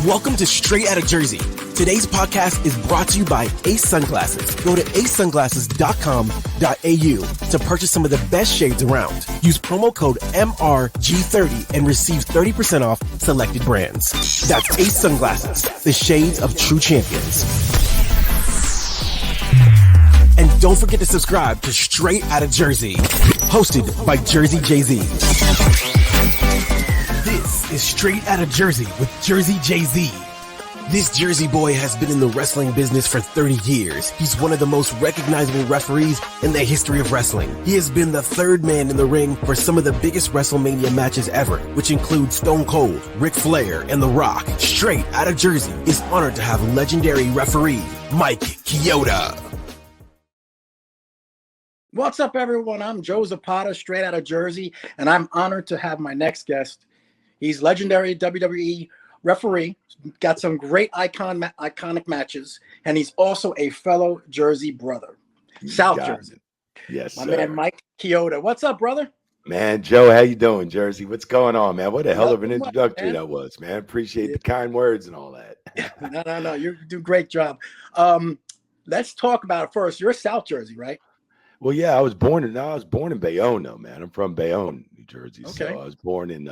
Welcome to Straight Outta Jersey. Today's podcast is brought to you by Ace Sunglasses. Go to acesunglasses.com.au to purchase some of the best shades around. Use promo code MRG30 and receive 30% off selected brands. That's Ace Sunglasses, the shades of true champions. And don't forget to subscribe to Straight Outta Jersey, hosted by Jersey Jay-Z. This is Straight Outta Jersey with Jersey Jay-Z. This Jersey boy has been in the wrestling business for 30 years. He's one of the most recognizable referees in the history of wrestling. He has been the third man in the ring for some of the biggest WrestleMania matches ever, which include Stone Cold, Ric Flair, and The Rock. Straight Outta Jersey is honored to have legendary referee Mike Chioda. What's up, everyone? I'm Joe Zapata, Straight Outta Jersey, and I'm honored to have my next guest. He's legendary WWE referee, got some great iconic matches, and he's also a fellow Jersey brother. South Jersey. Yes, my man Mike Chioda. What's up, brother? Man, Joe, how you doing, Jersey? What's going on, man? What a hell of an introductory that was, man. Appreciate the kind words and all that. No. You do a great job. Let's talk about it first. You're South Jersey, right? Well, yeah, I was born in Bayonne, though, man. I'm from Bayonne, New Jersey. Okay. So I was born in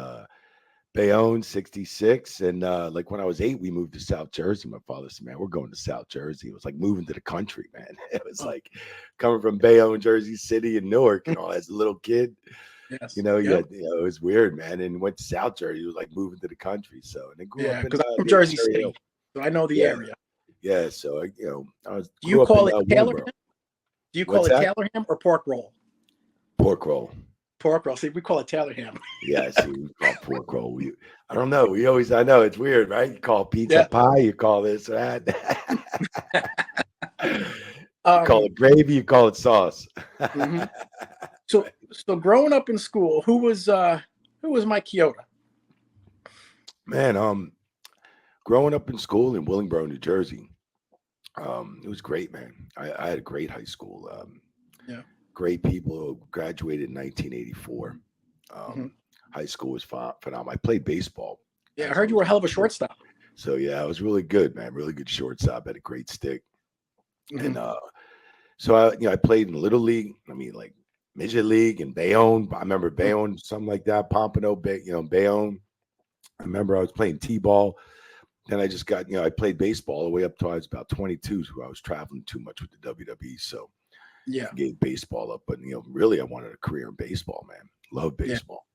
Bayonne, 66. And like when I was 8, we moved to South Jersey. My father said, man, we're going to South Jersey. It was like moving to the country, man. It was like coming from Bayonne, Jersey City, and Newark, and all as a little kid. Yes. You know, it was weird, man. And went to South Jersey. It was like moving to the country. So, and then grew up because I'm from Jersey City, so I know the area. Yeah. So, I was. Do you call it Taylor? Do you call What's it that? Taylor ham or pork roll? Pork roll. Pork roll. See, we call it Taylor ham. Yeah, see, we call it pork roll. I don't know. I know it's weird, right? You call pizza pie, you call this or that. You call it gravy, you call it sauce. Mm-hmm. So growing up in school, who was Mike Chioda? Man, growing up in school in Willingboro, New Jersey, it was great, man. I had a great high school. Great people who graduated in 1984. High school was phenomenal. I played baseball. Yeah, I heard you were a hell of a shortstop. So yeah, I was really good, man. Really good shortstop. Had a great stick. And so I played in Little League. I mean, like Midget League and Bayonne. I remember Bayonne, something like that. Pompano, Bayonne. I remember I was playing T-ball. Then I just got, I played baseball all the way up till I was about 22, so I was traveling too much with the WWE. So I gave baseball up. But, really I wanted a career in baseball, man. Love baseball.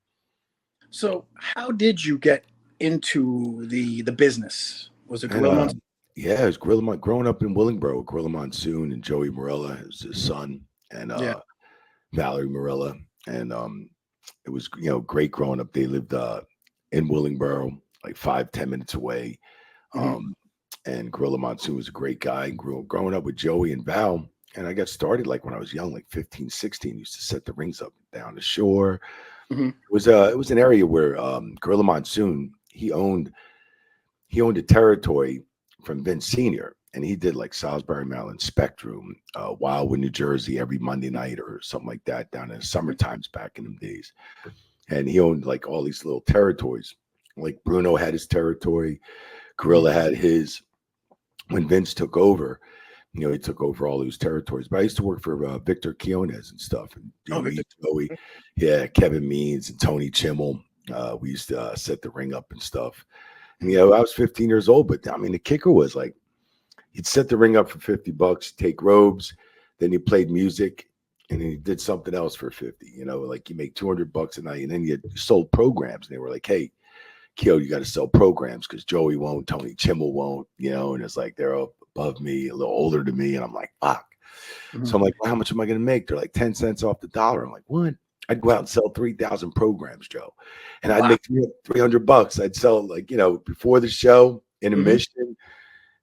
Yeah. So how did you get into the business? Was it Gorilla Monsoon? Yeah, it was Gorilla Monsoon. Growing up in Willingboro, Gorilla Monsoon and Joey Morella, his son, and Valerie Morella. And it was, great growing up. They lived in Willingboro, like 5-10 minutes away. And Gorilla Monsoon was a great guy. Growing up with Joey and Val, and I got started like when I was young, like 15, 16. Used to set the rings up down the shore. It was an area where Gorilla Monsoon he owned a territory from Vince Sr. and he did like Salisbury, Maryland, Spectrum, Wildwood, New Jersey every Monday night or something like that down in the summer times back in them days. And he owned like all these little territories. Like Bruno had his territory, Gorilla had his. When Vince took over, he took over all those territories. But I used to work for Victor Quinones and stuff. And Joey, Kevin Means and Tony Chimmel. We used to set the ring up and stuff. And I was 15 years old, but I mean the kicker was like he'd set the ring up for $50, take robes, then he played music, and then he did something else for 50. Like you make $200 a night, and then you sold programs. And they were like, hey, Chioda, you got to sell programs because Joey won't, Tony Chimmel won't, and it's like they're up above me, a little older than me, and I'm like, fuck. So I'm like, well, how much am I going to make? They're like 10 cents off the dollar. I'm like, what? I'd go out and sell 3,000 programs, Joe, and I'd make $300. I'd sell before the show, intermission,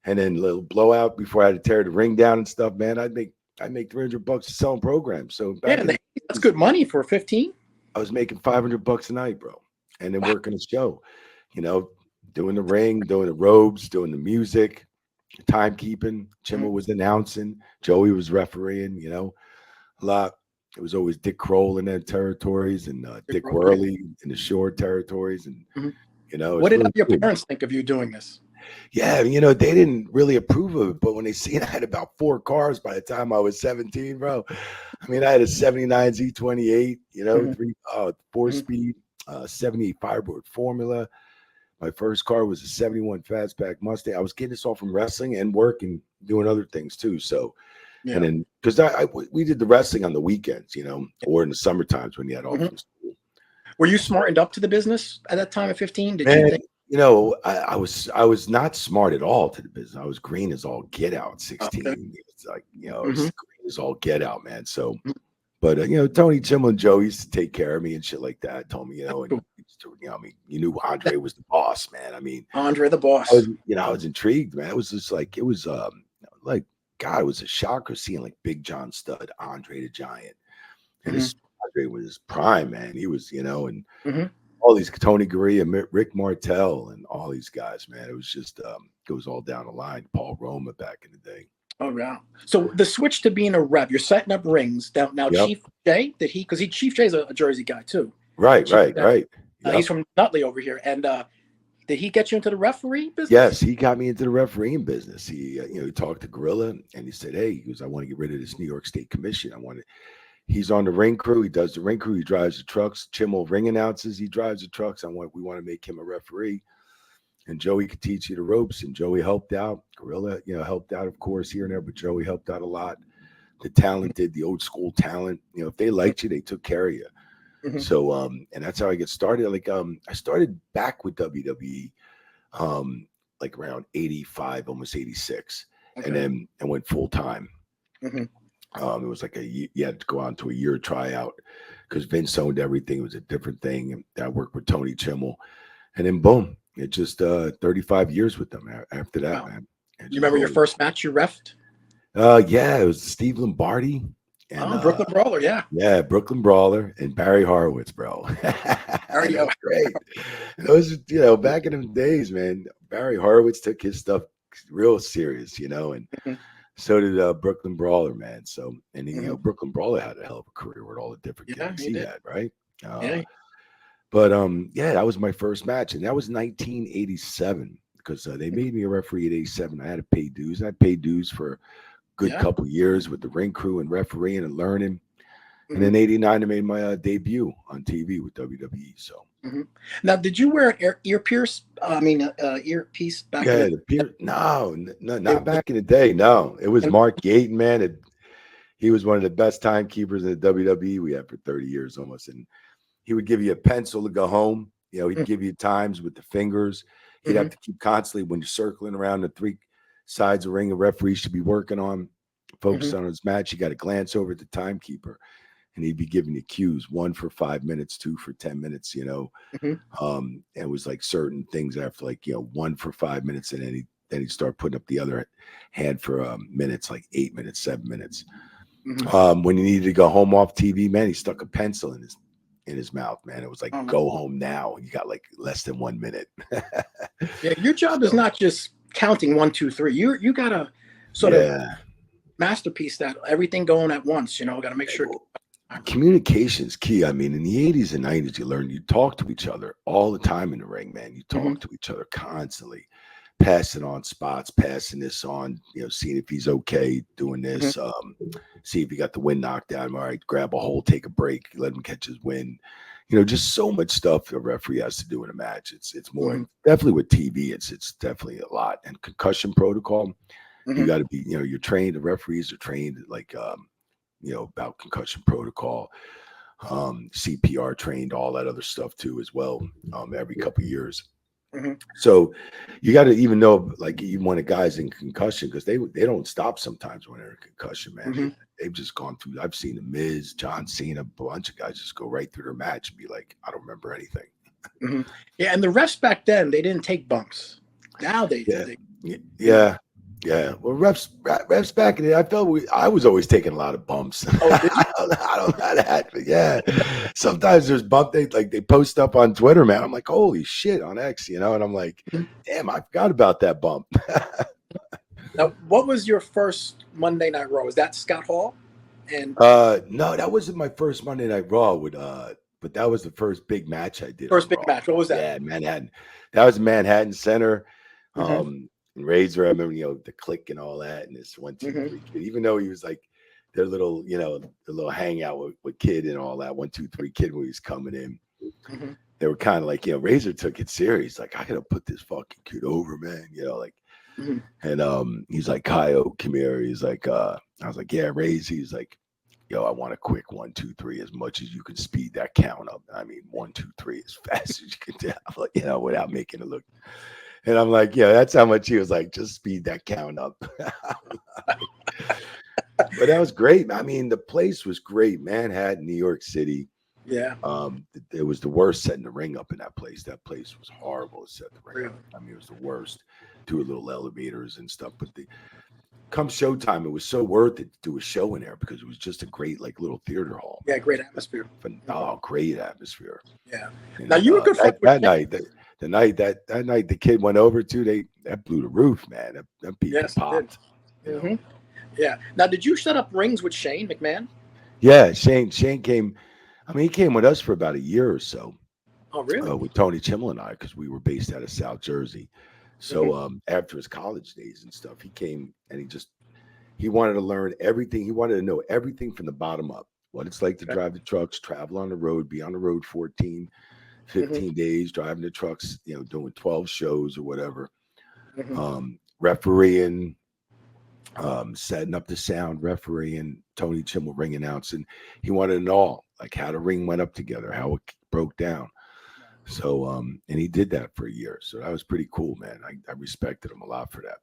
and then a little blowout before I had to tear the ring down and stuff. Man, I'd make $300 selling programs. So that's good money for 15. I was making $500 a night, bro, and then working a show, doing the ring, doing the robes, doing the music, timekeeping. Chimmel was announcing, Joey was refereeing. A lot. It was always Dick Kroll in their territories and Dick Worley in the shore territories. And, what did your parents think of you doing this? Yeah, they didn't really approve of it, but when they seen I had about 4 cars by the time I was 17, bro. I mean, I had a 79 Z28, Mhm. 4-speed, 78 Firebird Formula. My first car was a 71 Fastback Mustang. I was getting this all from wrestling and work and doing other things too. So, and Yeah. then because we did the wrestling on the weekends, or in the summer times when you had off Mhm. from school. Were you smartened up to the business at that time at 15? Did you Man, think, I was not smart at all to the business. I was green as all get out. okay. 16. It's like I Mhm. was green as all get out, man. So, Mhm. but Tony, Jim, and Joe used to take care of me and shit like that. Told me, and Cool. I mean, you knew Andre was the boss, man. I mean, Andre the I was, boss. I was intrigued, man. It was just like like God, it was a shocker seeing like Big John Studd, Andre the Giant, and Mhm. his Andre was his prime, man. He was, and Mhm. all these Tony Gurria, Rick Martel, and all these guys, man. It was just goes all down the line. Paul Roma back in the day. Oh wow. So the switch to being a rep, you're setting up rings. Now Yep. Chief Jay, because Chief Jay's a Jersey guy too. Right. Chief Jay, Yep. he's from Nutley over here. And did he get you into the referee business? Yes, he got me into the refereeing business. He talked to Gorilla and he said, "Hey, he goes, I want to get rid of this New York State Commission. He's on the ring crew. He does the ring crew. He drives the trucks. Chimmel ring announces. He drives the trucks. We want to make him a referee. And Joey could teach you the ropes. And Joey helped out. Gorilla, helped out, of course, here and there. But Joey helped out a lot. The talented, the old school talent. If they liked you, they took care of you. Mhm. So, and that's how I get started. Like, I started back with WWE, like around 85, almost 86. Okay. And then I went full time. Mhm. It was like you had to go on to a year tryout because Vince owned everything. It was a different thing. And I worked with Tony Chimmel, and then boom, it just 35 years with them after that, Wow. man. You remember your first match you refed? Yeah, it was Steve Lombardi and Brooklyn Brawler, yeah. yeah, Brooklyn Brawler and Barry Horowitz, bro. Already That was great. Those, back in the days, man. Barry Horowitz took his stuff real serious, and Mhm. so did Brooklyn Brawler, man. So, and Mhm. Brooklyn Brawler had a hell of a career with all the different Yeah, gimmicks he he did. had, right? Yeah. But yeah, that was my first match, and that was 1987 because they made me a referee at 87. I had to pay dues. I paid dues for a good Yeah. couple years with the ring crew and refereeing and learning. And Mhm. in '89, I made my debut on TV with WWE. So Mhm. Now, did you wear an earpiece? Earpiece back in yeah, the no, day? not back in the day. No, it was Mark Gayton, man. He was one of the best timekeepers in the WWE we had for 30 years almost. And he would give you a pencil to go home. He'd give you times with the fingers. He'd have to keep constantly when you're circling around the 3 sides of the ring, a referee should be working on, focus on his match. You got to glance over at the timekeeper and he'd be giving you cues, 1 for 5 minutes, 2 for 10 minutes, Mhm. it was like certain things after like, 1 for 5 minutes. And then he'd start putting up the other hand for minutes, like 8 minutes, 7 minutes. Mhm. When he needed to go home off TV, man, he stuck a pencil in his mouth, man. It was like, Oh, go home now. You got like less than 1 minute. yeah, your job is So, not just counting 1, 2, 3. You gotta sort of yeah. masterpiece that everything going at once. Got to make sure. Well, communication is key. I mean, in the 80s and 90s, you talk to each other all the time in the ring, man. You talk to each other constantly, passing on spots, passing this on, seeing if he's okay doing this, see if he got the wind knocked out. All right, grab a hold, take a break, let him catch his wind. Just so much stuff a referee has to do in a match. It's more definitely with TV. It's definitely a lot. And concussion protocol, you got to be, you're trained. The referees are trained like, about concussion protocol, CPR trained, all that other stuff too, as well. Every couple of years. So you got to even know, like, even when a guy's in concussion, because they don't stop sometimes when they're in concussion, man. They've just gone through. I've seen the Miz, John Cena, a bunch of guys just go right through their match and be like, I don't remember anything. Yeah, and the refs back then, they didn't take bumps. Now they Yeah. do. Yeah. Well, refs back in the day, I felt I was always taking a lot of bumps. Oh, did you? I don't know that, but yeah. Sometimes there's bump they post up on Twitter, man. I'm like, holy shit, on X, and I'm like, damn, I forgot about that bump. Now, what was your first Monday Night Raw? Was that Scott Hall? And no, that wasn't my first Monday Night Raw with but that was the first big match I did. First on big Raw. match. What was that? Yeah, Manhattan. That was Manhattan Center. And Razor, I remember, the click and all that, and this 1, 2, 3 kid, even though he was like their little, the little hangout with kid and all that 1, 2, 3 kid when he was coming in. They were kind of like, Razor took it serious. Like, I gotta put this fucking kid over, man. And he's like, Kyle, come here. He's like, I was like, yeah, Razor. He's like, yo, I want a quick 1, 2, 3 as much as you can speed that count up. I mean, 1, 2, 3 as fast as you can tell, without making it look. And I'm like, yeah, that's how much he was like, just speed that count up. But that was great. I mean, the place was great. Manhattan, New York City. Yeah. It was the worst setting the ring up in that place. That place was horrible to set the ring up. I mean, it was the worst. Do a little elevators and stuff. But come showtime, it was so worth it to do a show in there because it was just a great, like, little theater hall. Yeah, great atmosphere. Great atmosphere. Yeah. And, now you were good that night. The night the kid went over to, that blew the roof, man. That people popped. Yeah. Now, did you set up rings with Shane McMahon? Yeah, Shane came. I mean, he came with us for about a year or so. Oh, really? With Tony Chimmel and I, because we were based out of South Jersey. So after his college days and stuff, he came and he wanted to learn everything. He wanted to know everything from the bottom up. What it's like to drive the trucks, travel on the road, be on the road 14, 15 days, driving the trucks, doing 12 shows or whatever. Refereeing, setting up the sound, refereeing, Tony Chimmel ring announcing. He wanted it all, like how the ring went up together, how it broke down. So, and he did that for a year. So that was pretty cool, man. I respected him a lot for that,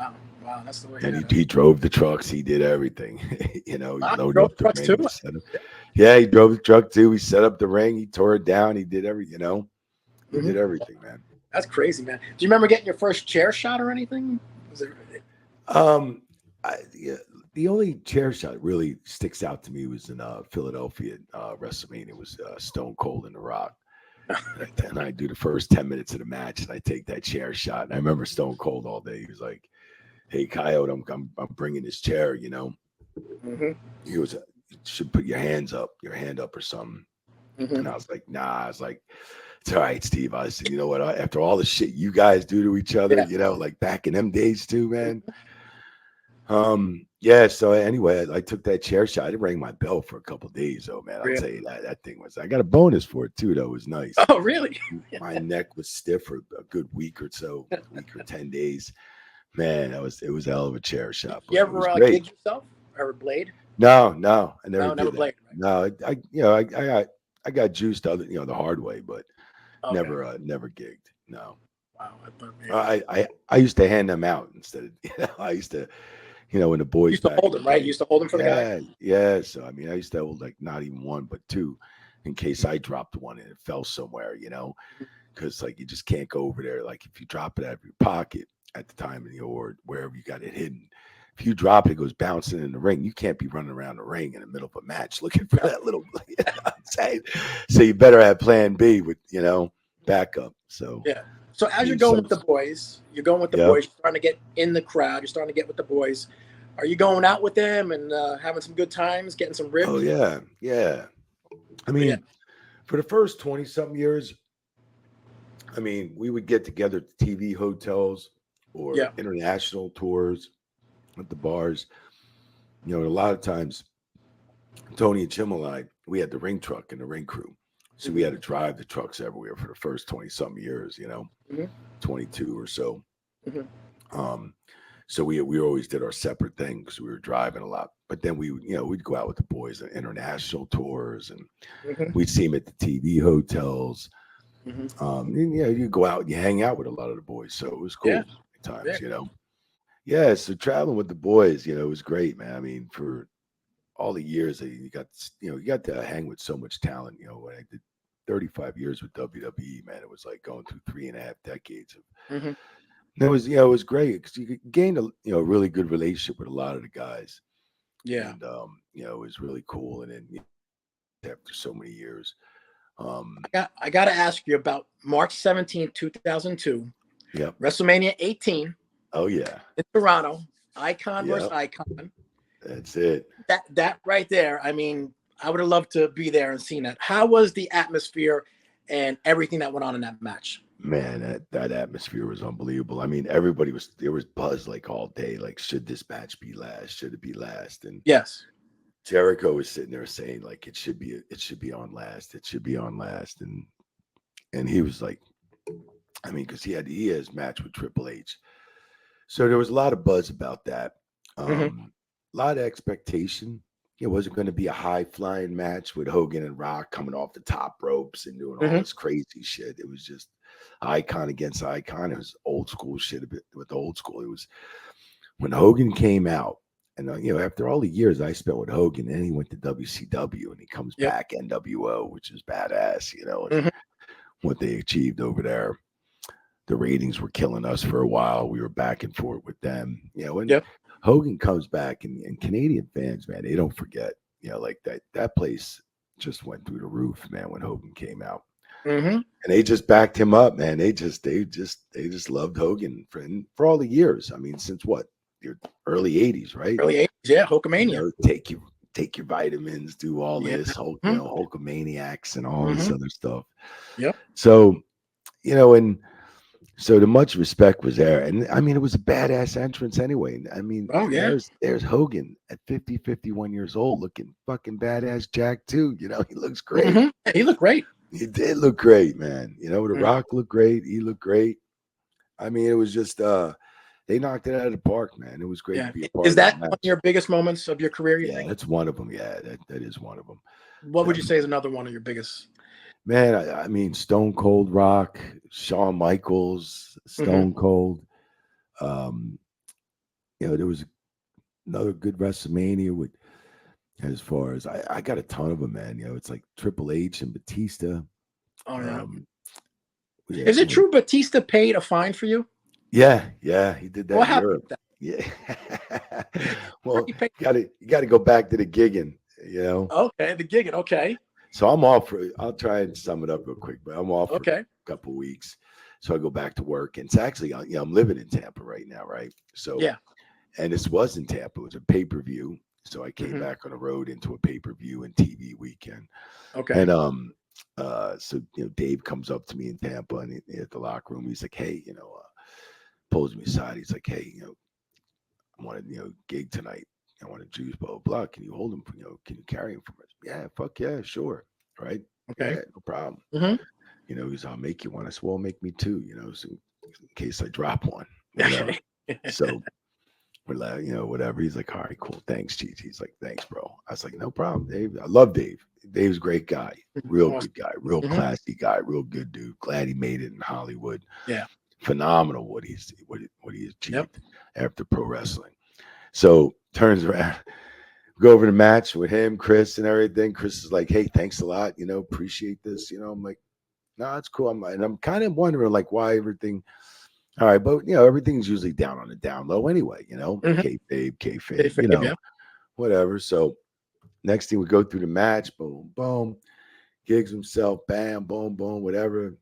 Wow, that's the way. And he drove the trucks. He did everything, he loaded up the ring. Too? Yeah, he drove the truck too. He set up the ring. He tore it down. He did everything, He did everything, man. That's crazy, man. Do you remember getting your first chair shot or anything? The only chair shot that really sticks out to me was in Philadelphia WrestleMania. It was Stone Cold and The Rock. And I do the first 10 minutes of the match, and I take that chair shot. And I remember Stone Cold all day. He was like, "Hey, Coyote, I'm bringing this chair." He was, "You should put your hand up or something." And I was like, "Nah." I was like, "It's all right, Steve." I said, "You know what? After all the shit you guys do to each other, like back in them days too, man." Yeah. So anyway, I took that chair shot. It rang my bell for a couple of days, though, man. I'll tell you that thing was. I got a bonus for it too, though. It was nice. Oh, really? My neck was stiff for a good week or so, a week or 10 days. Man, it was a hell of a chair shot. You ever gig yourself? Ever blade? No, I never did never that. blade. Right? No, I got juiced the hard way, but never gigged. No. Wow. I used to hand them out instead of I used to. When the boys used to hold them, right? You used to hold them for the guy. Yeah. So I mean, I used to hold like not even one, but two, in case I dropped one and it fell somewhere. Because like you just can't go over there. Like if you drop it out of your pocket at the time or wherever you got it hidden, if you drop it, it goes bouncing in the ring. You can't be running around the ring in the middle of a match looking for that little. I'm saying? So you better have Plan B with backup. So yeah. So as you're going with the boys, boys, you're starting to get in the crowd, you're starting to get with the boys. Are you going out with them and having some good times, getting some ribs? Oh, yeah. Yeah. I mean, for the first 20-something years, I mean, we would get together at TV hotels or international tours at the bars. A lot of times, Tony and Chimmel and I, we had the ring truck and the ring crew. So we had to drive the trucks everywhere for the first 20-something years, 22 or so. So we always did our separate thing because we were driving a lot. But then we'd go out with the boys on international tours and we'd see them at the TV hotels. And, you go out and you hang out with a lot of the boys. So it was cool at times, Yeah, so traveling with the boys, it was great, man. I mean, for all the years that you got to hang with so much talent. When I did 35 years with WWE, man, it was like going through 3.5 decades. It was, it was great because you gained a really good relationship with a lot of the guys. Yeah, and it was really cool. And then after so many years, I got to ask you about March 17th, 2002. Yeah, WrestleMania 18. Oh yeah, in Toronto, icon versus icon. That's it. That right there. I mean, I would have loved to be there and seen that. How was the atmosphere and everything that went on in that match. Man, that atmosphere was unbelievable. I mean, everybody there was buzz like all day. Like, should this match be last? Should it be last? And Yes. Jericho was sitting there saying, like, it should be on last. It should be on last. And he was like, I mean, because he had his match with Triple H. So there was a lot of buzz about that. A lot of expectation. It wasn't going to be a high-flying match with Hogan and Rock coming off the top ropes and doing all this crazy shit. It was just icon against icon. It was old school shit with old school. It was when Hogan came out, and after all the years I spent with Hogan, and he went to WCW, and he comes back NWO, which is badass, and what they achieved over there. The ratings were killing us for a while. We were back and forth with them, and Hogan comes back, and Canadian fans, man, they don't forget, like that place just went through the roof, man, when Hogan came out. And they just backed him up, man. They just loved Hogan for all the years. I mean, since what? Your early 80s, right? Early 80s, yeah, Hulkamania. Take your vitamins, do all this, Hulkamaniacs and all this other stuff. Yep. So, and so the much respect was there. And I mean, it was a badass entrance anyway. I mean, there's Hogan at 50, 51 years old looking fucking badass Jack too. He looks great. He looked great. He did look great, man. The Rock looked great. He looked great. I mean, it was just they knocked it out of the park, man. It was great to be a part Is of that one of your biggest moments of your career, you think? That's one of them. Yeah, that is one of them. What would you say is another one of your biggest? Man, I mean, Stone Cold Rock, Shawn Michaels, Stone Cold. There was another good WrestleMania with, as far as I got a ton of them, man. It's like Triple H and Batista. Oh yeah. Is it true Batista paid a fine for you? Yeah, he did that. What happened with that? Yeah. Well, you gotta go back to the gigging, Okay, the gigging. Okay. So I'm off I'll try and sum it up real quick, but I'm off for a couple of weeks. So I go back to work, and it's actually, I'm living in Tampa right now, right? So and this was in Tampa. It was a pay-per-view. So I came back on the road into a pay-per-view and TV weekend. Okay. And so Dave comes up to me in Tampa, and at the locker room, he's like, hey, pulls me aside. He's like, hey, I want to gig tonight. I want to juice, blah, blah, blah. Can you hold him? Can you carry him for us? Yeah, fuck yeah, sure. Right. Okay. Yeah, no problem. He's, I'll make you one. I said, well, make me two, so in case I drop one. So we're like, whatever. He's like, all right, cool. Thanks, Cheech. He's like, thanks, bro. I was like, no problem, Dave. I love Dave. Dave's a great guy. Real good guy. Real classy guy. Real good dude. Glad he made it in Hollywood. Yeah. Phenomenal what he achieved after pro wrestling. So turns around, go over the match with him, Chris, and everything. Chris is like, hey, thanks a lot. Appreciate this. I'm like, no, it's cool. I'm kind of wondering like why everything. All right, but everything's usually down on the down low anyway, kayfabe, whatever. So next thing we go through the match, boom, boom, gigs himself, bam, boom, boom, whatever.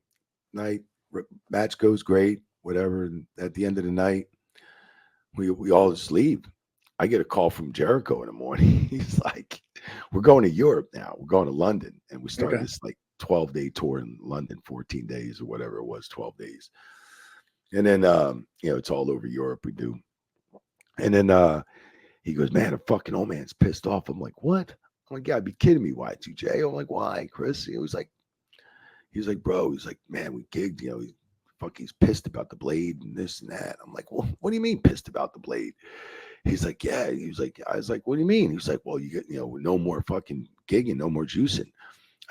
Match goes great, whatever. And at the end of the night, we all just leave. I get a call from Jericho in the morning. He's like, we're going to Europe now. We're going to London, and we started this like 12-day tour in London, 14 days or whatever it was, 12 days. And then, it's all over Europe we do. And then he goes, man, the fucking old man's pissed off. I'm like, what? I'm like, you gotta be kidding me, Y2J. I'm like, why, Chris? He was like, bro, he's like, man, we gigged, he's pissed about the blade and this and that. I'm like, well, what do you mean pissed about the blade? He's like, yeah. He was like, I was like, what do you mean? He was like, well, you get, no more fucking gigging, no more juicing.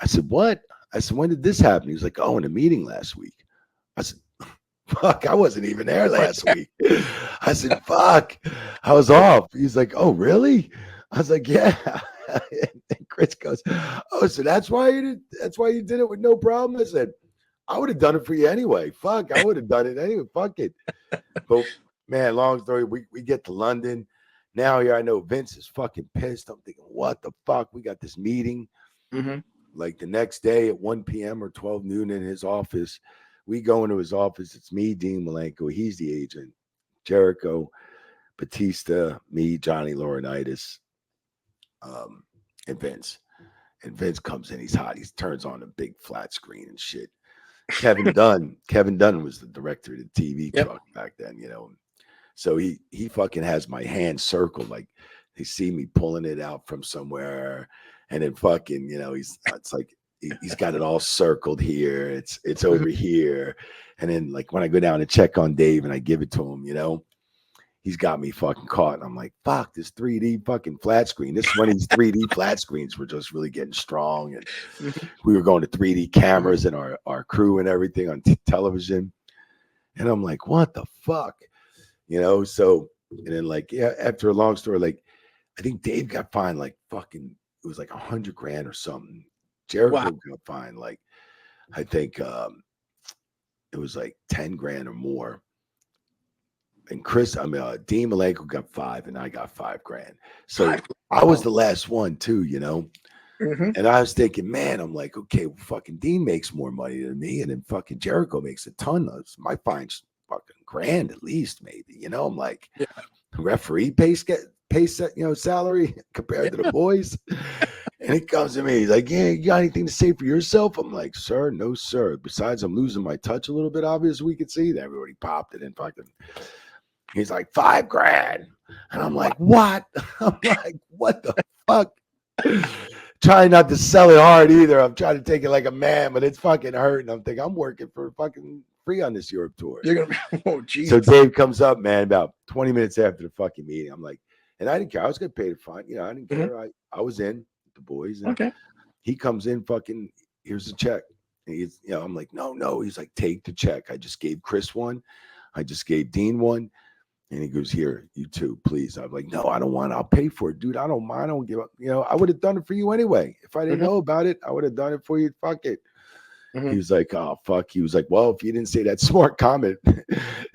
I said, what? I said, when did this happen? He was like, oh, in a meeting last week. I said, fuck, I wasn't even there last week. I said, fuck, I was off. He's like, oh, really? I was like, yeah. And Chris goes, oh, so that's why you did it with no problem? I said, I would have done it for you anyway. Fuck, I would have done it anyway. Fuck it. But man, long story, we get to London. Now here I know Vince is fucking pissed. I'm thinking, what the fuck? We got this meeting. Like the next day at 1 p.m. or 12 noon in his office. We go into his office. It's me, Dean Malenko. He's the agent. Jericho, Batista, me, Johnny Laurinaitis, and Vince. And Vince comes in, he's hot. He turns on a big flat screen and shit. Kevin Dunn was the director of the TV truck back then, So he fucking has my hand circled, like they see me pulling it out from somewhere, and then fucking, it's like he's got it all circled here. It's over here, and then like when I go down to check on Dave and I give it to him, he's got me fucking caught. And I'm like, fuck, this 3D fucking flat screen. This is when these 3D flat screens were just really getting strong. And we were going to 3D cameras and our crew and everything on television. And I'm like, what the fuck? So, and then like, after a long story, like, I think Dave got fined like fucking, it was like $100,000 or something. Jericho got fined like, I think it was like $10,000 or more. And Dean Malenko got $5,000 and I got $5,000. So I was the last one too, And I was thinking, man, I'm like, okay, well, fucking Dean makes more money than me, and then fucking Jericho makes a ton of my fine's fucking $1,000 at least, maybe. I'm like, referee pays salary compared to the boys. And he comes to me, he's like, yeah, you got anything to say for yourself? I'm like, sir, no, sir. Besides, I'm losing my touch a little bit, obviously, we could see that. Everybody popped it and fucking. He's like, $5,000. And I'm like, what? I'm like, what the fuck? Trying not to sell it hard either. I'm trying to take it like a man, but it's fucking hurting. I'm thinking I'm working for fucking free on this Europe tour. You're gonna be, oh Jesus. So Dave comes up, man, about 20 minutes after the fucking meeting. I'm like, and I didn't care. I was gonna pay the fine. I didn't care. I was in with the boys. And he comes in, fucking, here's the check. And he's, I'm like, no. He's like, take the check. I just gave Chris one. I just gave Dean one. And he goes, here, you too, please. I'm like, no, I don't want it. I'll pay for it, dude. I don't mind. I don't give up. I would have done it for you anyway. If I didn't know about it, I would have done it for you. Fuck it. He was like, oh, fuck. He was like, well, if you didn't say that smart comment,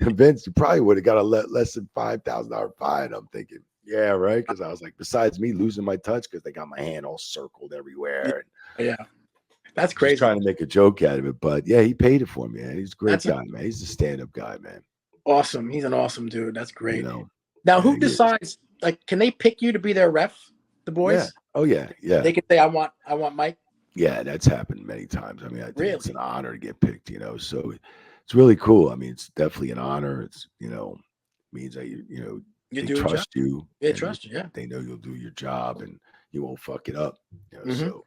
Vince, you probably would have got a less than $5,000 fine. I'm thinking, yeah, right. Because I was like, besides me losing my touch, because they got my hand all circled everywhere. Yeah. That's crazy. Trying to make a joke out of it. But yeah, he paid it for me, man. He's a great guy, man. He's a stand-up guy, man. Awesome. He's an awesome dude. That's great. Now, who decides? Like, can they pick you to be their ref? The boys? Yeah. Oh yeah, yeah. They can say, I want Mike. Yeah, that's happened many times. I mean, I think it's an honor to get picked. So it's really cool. I mean, it's definitely an honor. It's means that they trust you. They trust you. Yeah. They know you'll do your job and you won't fuck it up. So,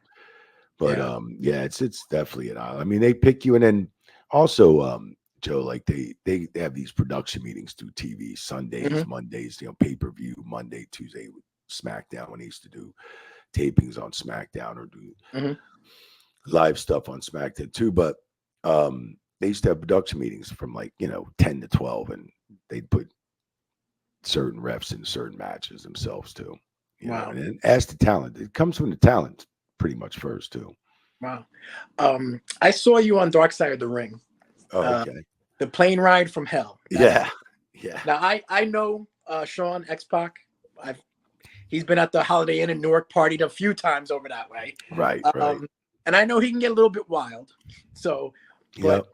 but it's definitely an honor. I mean, they pick you, and then also Joe, like they have these production meetings through TV, Sundays, Mondays, pay-per-view, Monday, Tuesday, SmackDown when they used to do tapings on SmackDown or do live stuff on SmackDown too. But they used to have production meetings from like, 10 to 12, and they'd put certain refs in certain matches themselves too. Wow. And then ask the talent. It comes from the talent pretty much first too. Wow. I saw you on Dark Side of the Ring. Oh, okay. The plane ride from hell. Yeah. Now I know Sean X-Pac. He's been at the Holiday Inn in Newark, partied a few times over that way. Right. And I know he can get a little bit wild. So, but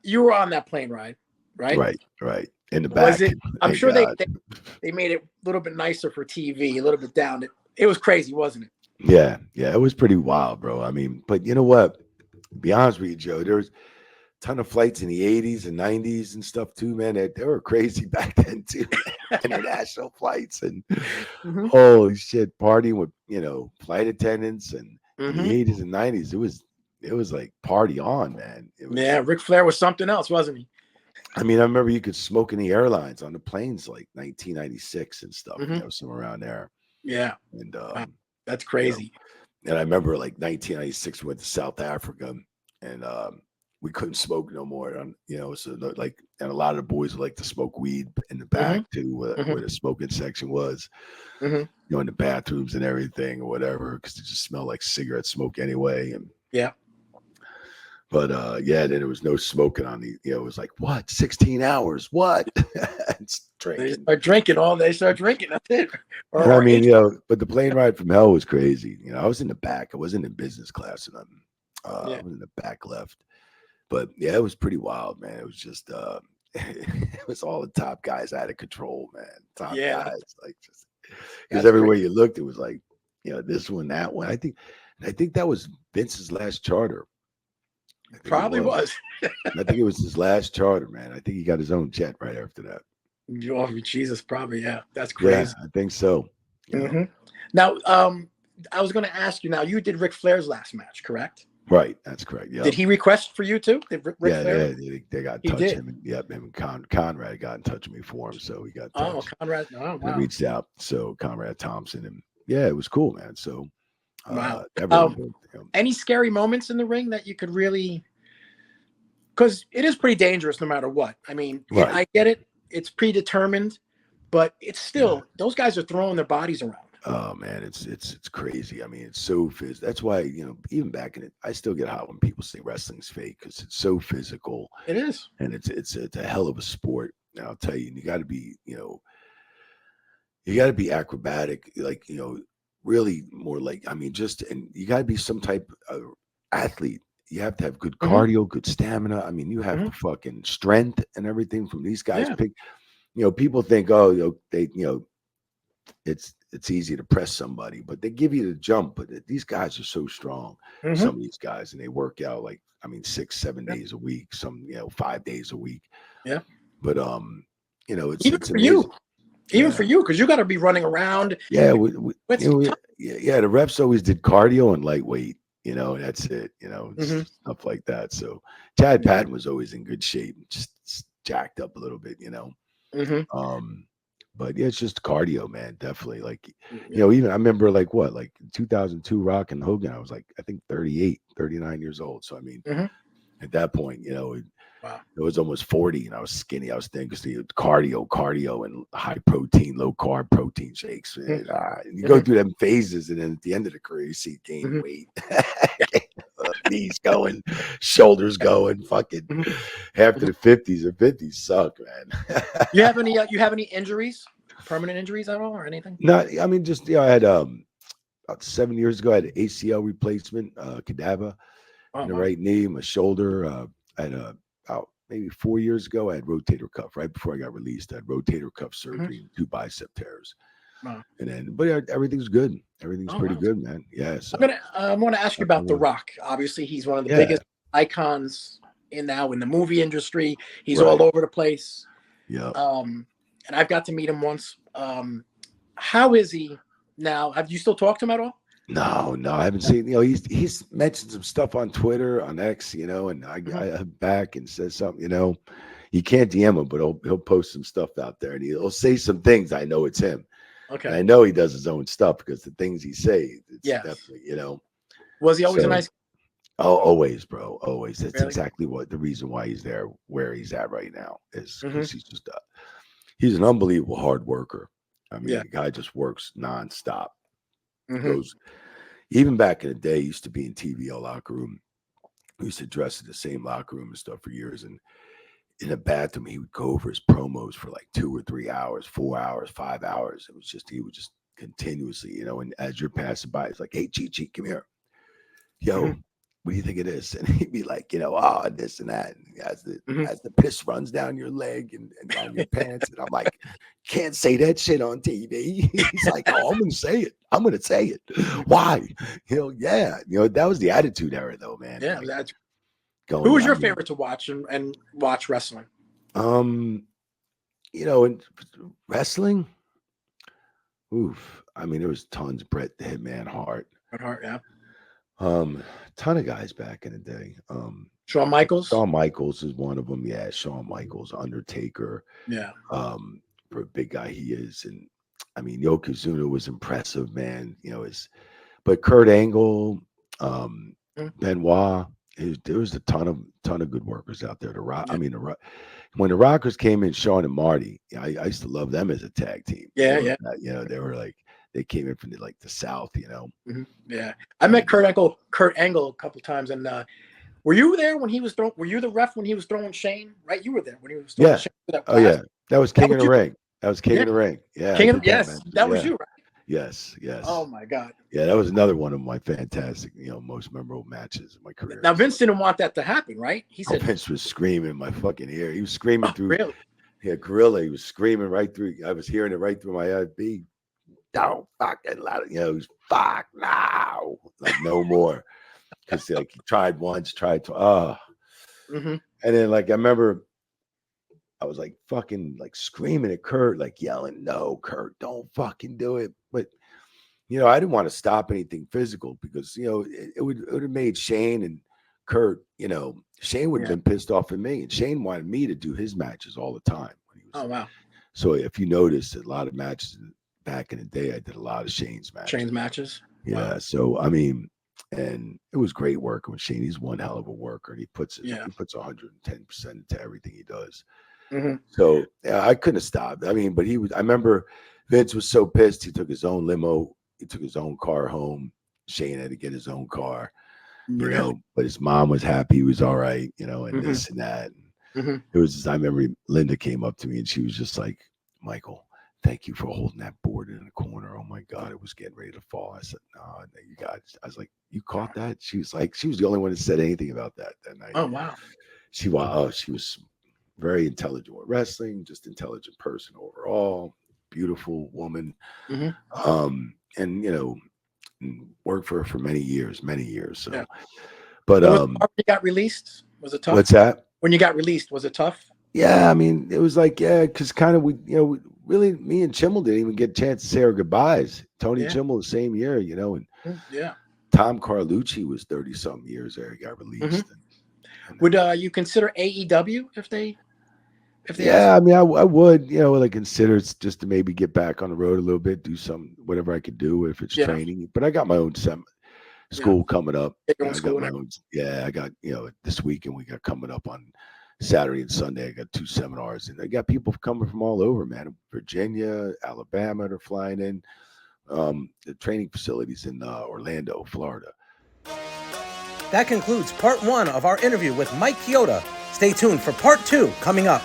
you were on that plane ride, right? Right. In the back. I'm sure they made it a little bit nicer for TV, a little bit down. It was crazy, wasn't it? Yeah. It was pretty wild, bro. I mean, but you know what? To be honest with you, Joe, there was ton of flights in the 80s and 90s and stuff too, man. They were crazy back then too. International flights and holy shit, partying with flight attendants and in the 80s and 90s. It was like party on, man. Ric Flair was something else, wasn't he? I mean, I remember you could smoke in the airlines on the planes like 1996 and stuff, somewhere around there. Yeah. And that's crazy. And I remember like 1996 we went to South Africa, and we couldn't smoke no more. So like, and a lot of the boys like to smoke weed in the back too, where the smoking section was, in the bathrooms and everything or whatever, because it just smelled like cigarette smoke anyway. And but then there was no smoking on the. It was like, what, 16 hours? What? It's drinking. They start drinking all day. Start drinking. That's it. I mean, but the plane ride from hell was crazy. I was in the back. I wasn't in business class or nothing. I was in the back left. But yeah, it was pretty wild, man. It was just it was all the top guys out of control, man. Top guys, like, just because everywhere you looked, it was like, this one, that one. I think I think that was Vince's last charter. Probably was. I think it was his last charter, man. I think he got his own jet right after that. Oh, Jesus, probably, yeah. That's crazy. Yeah, I think so. Now, I was going to ask you. Now, you did Ric Flair's last match, correct? Right, that's correct. Yeah. Did he request for you too? Did Ric Flair? Yeah, they got in touch. Him and Conrad got in touch with me for him, so he got. Oh, Conrad! Oh, wow. He reached out. So Conrad Thompson, and yeah, it was cool, man. So, wow. Any scary moments in the ring that you could really? Because it is pretty dangerous, no matter what. I mean, I get it; it's predetermined, but it's still those guys are throwing their bodies around. Oh man, it's crazy. I mean, it's so physical. That's why, even back in it, I still get hot when people say wrestling's fake because it's so physical. It is, and it's a hell of a sport. And I'll tell you, you got to be, you got to be acrobatic, like really more like, I mean, and you got to be some type of athlete. You have to have good cardio, good stamina. I mean, you have fucking strength and everything from these guys. People think, it's easy to press somebody, but they give you the jump. But these guys are so strong. Some of these guys, and they work out 6-7 days a week, some 5 days a week. Yeah. But even for you, because you got to be running around. Yeah, the refs always did cardio and lightweight. That's it. Stuff like that. So Chad Patton was always in good shape, just jacked up a little bit. But yeah, it's just cardio, man. Definitely. Even I remember in 2002 Rock and Hogan, I was I think 38, 39 years old. So I mean, at that point, it was almost 40 and I was skinny. I was thin because the cardio and high protein, low carb protein shakes. And, you go through them phases, and then at the end of the career, you see gain weight. Knees going, shoulders going, fucking after the 50s. The 50s suck, man. You have any injuries, permanent injuries at all, or anything? No, I mean, just I had about 7 years ago, I had an ACL replacement, cadaver in the right knee, my shoulder. I had about maybe 4 years ago, I had rotator cuff right before I got released. I had rotator cuff surgery and 2 bicep tears. Wow. And then, but everything's good. Everything's pretty good, man. Yeah. So I'm gonna ask you about The Rock. Obviously, he's one of the biggest icons in the movie industry. He's all over the place. Yeah. And I've got to meet him once. How is he now? Have you still talked to him at all? No, I haven't seen. He's mentioned some stuff on Twitter, on X. And I back and says something. You can't DM him, but he'll post some stuff out there, and he'll say some things. I know it's him. Okay. And I know he does his own stuff because the things he say, it's definitely, Was he always a nice? Oh, always, bro. Always. That's really? Exactly the reason why he's there, where he's at right now is because he's just he's an unbelievable hard worker. I mean, the guy just works nonstop. Goes, even back in the day, he used to be in TVL locker room. We used to dress in the same locker room and stuff for years. And in the bathroom, he would go over his promos for 2 or 3 hours, 4 hours, 5 hours. He would just continuously, and as you're passing by, it's like, hey, Chi, come here. Yo, what do you think of this? And he'd be like, this and that. And as the piss runs down your leg and down your pants. And I'm like, can't say that shit on TV. He's like, oh, I'm going to say it. I'm going to say it. Why? That was the Attitude Era, though, man. Yeah, that's who was your favorite to watch and watch wrestling? In wrestling, I mean, there was tons. Bret the Hitman Hart. Bret Hart, yeah. Ton of guys back in the day. Shawn Michaels. Shawn Michaels is one of them. Yeah, Shawn Michaels, Undertaker. Yeah. For a big guy he is, and I mean, Yokozuna was impressive, man. But Kurt Angle, Benoit. There was a ton of good workers out there. When the Rockers came in, Shawn and Marty, I used to love them as a tag team. Yeah. They were they came in from the South. Yeah, I met Kurt Angle a couple times, and were you there when he was throwing? Were you the ref when he was throwing Shane? Right, you were there when he was throwing Shane. That was King of the Ring. That was King of the Ring. Yeah, that was you, right? Yes. Oh my God. Yeah, that was another one of my fantastic, most memorable matches in my career. Now Vince didn't want that to happen, right? He said Vince was screaming in my fucking ear. He was screaming through. Really? Yeah, Gorilla. He was screaming right through. I was hearing it right through my IB. don't fucking let it, he's fuck now, like no more. Because like he tried once, tried to, Mm-hmm. and then like I remember I was like fucking like screaming at Kurt, like yelling, "No, Kurt, don't fucking do it." But I didn't want to stop anything physical because it would have made Shane and Kurt, Shane would have been pissed off at me, and Shane wanted me to do his matches all the time when he was. Oh wow! So if you notice, a lot of matches back in the day, I did a lot of Shane's matches. Shane's matches. Yeah. Wow. So I mean, and it was great working with Shane. He's one hell of a worker, and he puts 110% into everything he does. Mm-hmm. So I couldn't have stopped. I mean, but he was. I remember Vince was so pissed. He took his own limo. He took his own car home. Shane had to get his own car, but his mom was happy. He was all right, and this and that. And it was just, I remember Linda came up to me and she was just like, "Michael, thank you for holding that board in the corner. Oh my God, it was getting ready to fall." I said, "No, you guys." I was like, "You caught that?" She was the only one that said anything about that night. Oh wow. She was very intelligent with wrestling, just intelligent person overall, beautiful woman. Mm-hmm. And worked for her for many years. So, yeah. But when you got released, was it tough? What's that? When you got released, was it tough? Yeah, I mean, it was like, because kind of we really, me and Chimmel didn't even get a chance to say our goodbyes. Tony Chimmel the same year, and Tom Carlucci was 30-something years there. He got released. Would you consider AEW if they? I mean, I would, I consider it's just to maybe get back on the road a little bit, do whatever I could do if it's training. But I got my own school coming up. I got this weekend we got coming up on Saturday and Sunday. I got 2 seminars, and I got people coming from all over, man. Virginia, Alabama, they're flying in. The training facilities in Orlando, Florida. That concludes part 1 of our interview with Mike Chioda. Stay tuned for part 2 coming up.